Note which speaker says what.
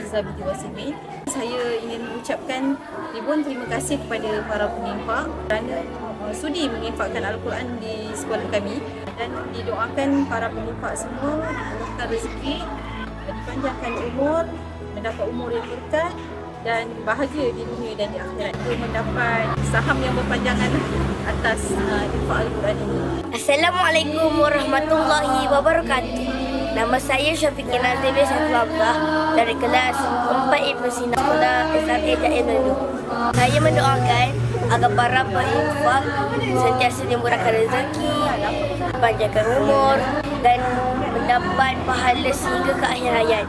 Speaker 1: Azizah binti Wasimin. Saya ingin mengucapkan ribuan terima kasih kepada para penginfak kerana sudi menginfakkan Al-Quran di sekolah kami, dan didoakan para penginfak semua dimurahkan rezeki, dipanjangkan umur, mendapat umur yang berkat dan bahagia di dunia dan di akhirat. Untuk mendapat saham yang berpanjangan atas infak Al-Quran ini.
Speaker 2: Assalamualaikum warahmatullahi wabarakatuh. Nama saya Syafiqin Azimi Syafullah dari kelas 4 Ibn Sina Sekolah Islam Ejak Dulu. Saya mendoakan agar para penginfak sentiasa dimurahkan rezeki, panjangkan umur dan mendapat pahala sehingga ke akhir hayat.